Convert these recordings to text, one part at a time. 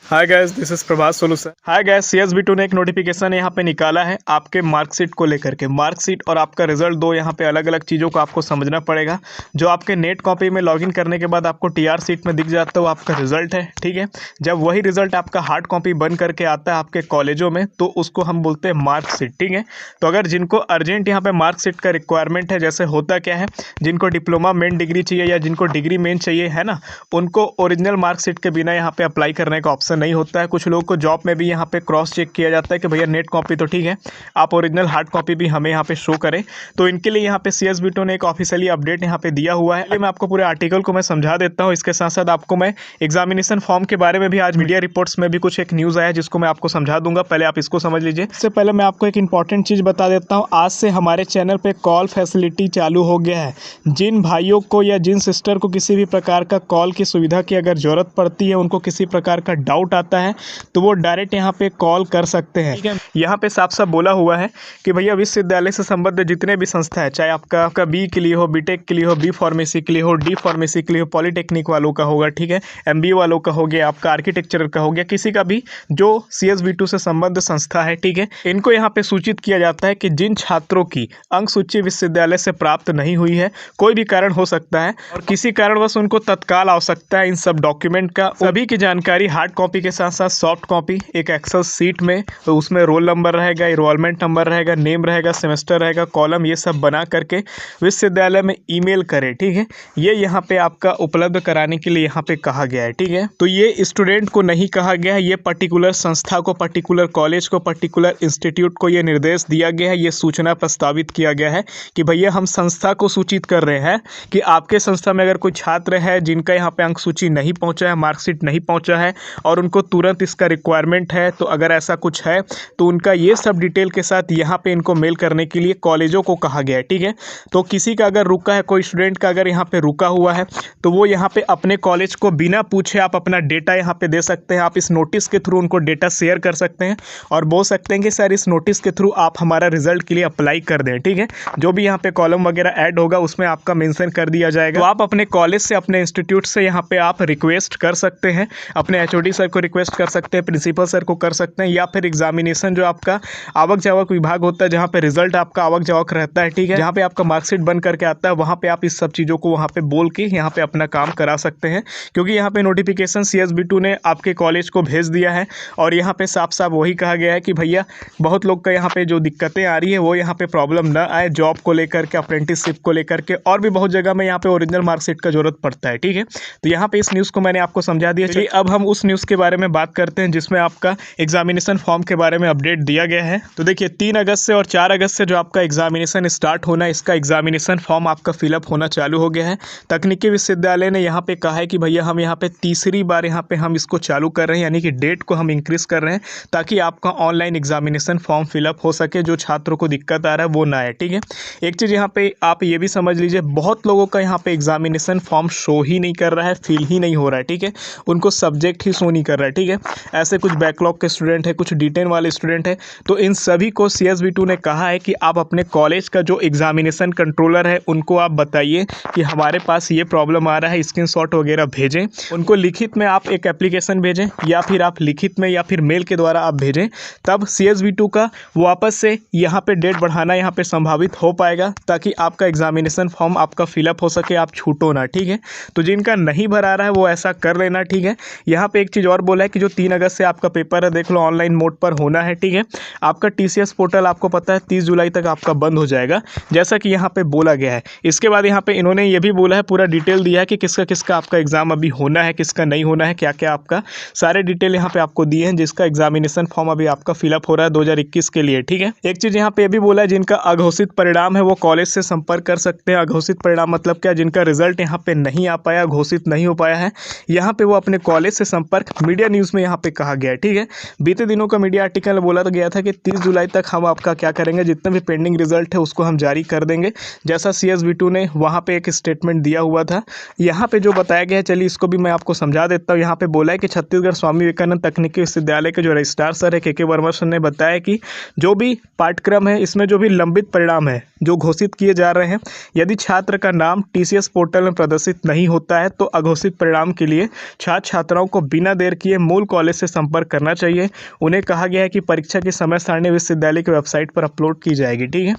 Hi guys, this is Prabhas Solu sir. Hi guys, CSB2 ने एक notification यहाँ पे निकाला है आपके मार्कशीट को लेकर के। मार्कशीट और आपका रिजल्ट दो यहाँ पे अलग अलग चीज़ों को आपको समझना पड़ेगा। जो आपके नेट कॉपी में लॉगिन करने के बाद आपको TR सीट में दिख जाता है वो आपका रिजल्ट है, ठीक है। जब वही रिजल्ट आपका हार्ड कॉपी बन करके आता है आपके कॉलेजों में तो उसको हम बोलते हैं मार्कशीट, ठीक है। तो अगर जिनको अर्जेंट यहाँ पे मार्कशीट का रिक्वायरमेंट है, जैसे होता क्या है, जिनको डिप्लोमा मेन डिग्री चाहिए या जिनको डिग्री मेन चाहिए है ना, उनको ओरिजिनल मार्कशीट के बिना यहाँ पे अप्लाई करने का ऑप्शन नहीं होता है। कुछ लोगों को जॉब में भी यहाँ पे क्रॉस चेक किया जाता है कि भैया नेट कॉपी तो ठीक है, आप ओरिजिनल हार्ड कॉपी भी हमें यहाँ पे शो करें। तो इनके लिए यहाँ पे CSB2 ने एक ऑफिशियली अपडेट यहाँ पे दिया हुआ है। मैं आपको पूरे आर्टिकल को मैं समझा देता हूँ। इसके साथ साथ आपको मैं एग्जामिनेशन फॉर्म के बारे में भी आज मीडिया रिपोर्ट्स में भी कुछ एक न्यूज़ आया जिसको मैं आपको समझा दूंगा। पहले आप इसको समझ लीजिए। इससे पहले मैं आपको एक इंपॉर्टेंट चीज़ बता देता हूँ। आज से हमारे चैनल पर कॉल फैसिलिटी चालू हो गया है। जिन भाइयों को या जिन सिस्टर को किसी भी प्रकार का कॉल की सुविधा की अगर ज़रूरत पड़ती है, उनको किसी प्रकार का डाउट आता है तो वो डायरेक्ट यहाँ पे कॉल कर सकते हैं, ठीक है। यहाँ पे साफ साफ बोला हुआ है कि भैया विश्वविद्यालय से संबद्ध जितने भी संस्था है, चाहे आपका बी के लिए हो, बीटेक के लिए हो, बी फार्मेसी के लिए हो, डी फार्मेसी के लिए हो, पॉलीटेक्निक वालों का होगा, ठीक है, MBA वालों का हो गया, आपका आर्किटेक्चर का हो गया, किसी का भी जो CSB2 से संबद्ध संस्था है, ठीक है, इनको यहाँ पे सूचित किया जाता है कि जिन छात्रों की अंक सूची विश्वविद्यालय से प्राप्त नहीं हुई है, कोई भी कारण हो सकता है और किसी कारणवश उनको तत्काल आवश्यकता है इन सब डॉक्यूमेंट का, सभी की जानकारी हार्ड कॉपी के साथ साथ सॉफ्ट कॉपी एक एक्सेल सीट में, तो उसमें रोल नंबर रहेगा, एनरोलमेंट नंबर रहेगा, नेम रहेगा, सेमेस्टर रहेगा, कॉलम, ये सब बना करके विश्वविद्यालय में ईमेल करें, ठीक है। ये यहाँ पे आपका उपलब्ध कराने के लिए यहाँ पे कहा गया है, ठीक है। तो ये स्टूडेंट को नहीं कहा गया है, ये पर्टिकुलर संस्था को, पर्टिकुलर कॉलेज को, पर्टिकुलर इंस्टीट्यूट को ये निर्देश दिया गया है, ये सूचना प्रस्तावित किया गया है कि भैया हम संस्था को सूचित कर रहे हैं कि आपके संस्था में अगर कोई छात्र है जिनका यहाँ पे अंक सूची नहीं पहुँचा है, मार्कशीट नहीं पहुँचा है और उनको तुरंत इसका रिक्वायरमेंट है, तो अगर ऐसा कुछ है तो उनका ये सब डिटेल के साथ यहाँ पे इनको मेल करने के लिए कॉलेजों को कहा गया है, ठीक है। तो किसी का अगर रुका है, कोई स्टूडेंट का अगर यहाँ पे रुका हुआ है तो वो यहाँ पे अपने कॉलेज को बिना पूछे आप अपना डेटा यहाँ पे दे सकते हैं। आप इस नोटिस के थ्रू उनको डेटा शेयर कर सकते हैं और बोल सकते हैं कि सर इस नोटिस के थ्रू आप हमारा रिजल्ट के लिए अप्लाई कर दें, ठीक है। जो भी यहाँ पे कॉलम वगैरह ऐड होगा उसमें आपका मेंशन कर दिया जाएगा। तो आप अपने कॉलेज से, अपने इंस्टीट्यूट से यहाँ पे आप रिक्वेस्ट कर सकते हैं, अपने HOD सर को रिक्वेस्ट कर सकते हैं, प्रिंसिपल सर को कर सकते हैं, या फिर एग्जामिनेशन जो आपका आवक जावक विभाग होता है जहाँ पे रिजल्ट आपका आवक जावक रहता है, ठीक है, जहाँ पे आपका मार्कशीट बन करके आता है, वहाँ पे आप इस सब चीज़ों को वहाँ पे बोल के यहाँ पे अपना काम करा सकते हैं। क्योंकि यहाँ पे नोटिफिकेशन CSB2 ने आपके कॉलेज को भेज दिया है और यहाँ पे साफ साफ वही कहा गया है कि भैया बहुत लोग का यहाँ पे जो दिक्कतें आ रही है वो यहाँ पे प्रॉब्लम ना आए, जॉब को लेकर के, अप्रेंटिसशिप को लेकर के, और भी बहुत जगह में यहाँ पे ओरिजिनल मार्कशीट का जरूरत पड़ता है, ठीक है। तो यहाँ पे इस न्यूज़ को मैंने आपको समझा दिया। चलिए अब हम उस न्यूज़ के बारे में बात करते हैं जिसमें आपका एग्जामिनेशन फॉर्म के बारे में अपडेट दिया गया है। तो देखिए 3 अगस्त से और 4 अगस्त से जो आपका एग्जामिनेशन स्टार्ट होना है, इसका एग्जामिनेशन फॉर्म आपका फिलअप होना चालू हो गया है। तकनीकी विश्वविद्यालय ने यहाँ पे कहा है कि भैया हम यहाँ पे तीसरी बार यहाँ पे हम इसको चालू कर रहे हैं, यानी कि डेट को हम इंक्रीज कर रहे हैं ताकि आपका ऑनलाइन एग्जामिनेशन फॉर्म फिलअप हो सके, जो छात्रों को दिक्कत आ रहा है वो ना आए, ठीक है। एक चीज़ यहाँ पे आप ये भी समझ लीजिए, बहुत लोगों का यहाँ पे एग्जामिनेशन फॉर्म शो ही नहीं कर रहा है, फिल ही नहीं हो रहा है, ठीक है, उनको सब्जेक्ट ही शो नहीं कर रहा है, ठीक है। ऐसे कुछ बैकलॉग के स्टूडेंट है, कुछ D10 वाले स्टूडेंट है, तो इन सभी को CSB2 ने कहा है कि आप अपने कॉलेज का जो एग्जामिनेशन कंट्रोलर है उनको आप बताइए कि हमारे पास ये प्रॉब्लम आ रहा है, स्क्रीनशॉट वगैरह भेजें, उनको लिखित में आप एक एप्लीकेशन भेजें या फिर आप लिखित में या फिर मेल के द्वारा आप भेजें, तब CSB2 का वापस से यहाँ पे डेट बढ़ाना यहाँ पे संभावित हो पाएगा ताकि आपका एग्जामिनेशन फॉर्म आपका फिलअप हो सके, आप छूटो ना, ठीक है। तो जिनका नहीं भरा रहा है वो ऐसा कर लेना, ठीक है। यहाँ पे एक चीज़ और बोला है कि जो 3 अगस्त से आपका पेपर है, देख लो ऑनलाइन मोड पर होना है, ठीक है। आपका TCS पोर्टल आपको पता है 30 जुलाई तक आपका बंद हो जाएगा, जैसा कि यहाँ पे बोला गया है। इसके बाद यहाँ पे इन्होंने ये भी बोला है, पूरा डिटेल दिया है कि किसका किसका आपका एग्जाम अभी होना है, किसका नहीं होना है, क्या क्या आपका सारे डिटेल यहाँ पे आपको दिए हैं, जिसका एग्जामिनेशन फॉर्म अभी आपका फिलअप हो रहा है 2021 के लिए, ठीक है। एक चीज़ यहाँ पे ये भी बोला है, जिनका अघोषित परिणाम है वो कॉलेज से संपर्क कर सकते हैं। अघोषित परिणाम मतलब क्या, जिनका रिजल्ट यहाँ पे नहीं आ पाया, घोषित नहीं हो पाया है, यहाँ पे वो अपने कॉलेज से संपर्क मीडिया न्यूज़ में यहाँ पे कहा गया है, ठीक है। बीते दिनों का मीडिया आर्टिकल बोला तो गया था कि 30 जुलाई तक हम आपका क्या करेंगे, जितने भी पेंडिंग रिजल्ट है उसको हम जारी कर देंगे, जैसा CSB2 ने वहाँ पे एक स्टेटमेंट दिया हुआ था। यहाँ पे जो बताया गया है, चलिए इसको भी मैं आपको समझा देता हूँ। यहाँ पे बोला है कि छत्तीसगढ़ स्वामी विवेकानंद तकनीकी विश्वविद्यालय के जो रजिस्ट्रार सर है KK वर्मा सर ने बताया कि जो भी पाठ्यक्रम है इसमें जो भी लंबित परिणाम है जो घोषित किए जा रहे हैं, यदि छात्र का नाम TCS पोर्टल में प्रदर्शित नहीं होता है तो अघोषित परिणाम के लिए छात्र छात्राओं को बिना देर क्लियर किए मूल कॉलेज से संपर्क करना चाहिए। उन्हें कहा गया है कि परीक्षा की समय सारणी विश्वविद्यालय की वेबसाइट पर अपलोड की जाएगी। ठीक है,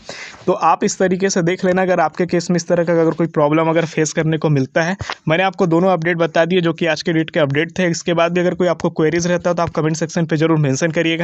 तो आप इस तरीके से देख लेना अगर आपके केस में इस तरह का अगर कोई प्रॉब्लम अगर फेस करने को मिलता है। मैंने आपको दोनों अपडेट बता दिए जो कि आज के डेट के अपडेट थे। इसके बाद भी अगर कोई आपको क्वेरीज रहता है तो आप कमेंट सेक्शन पे जरूर मेंशन करिएगा।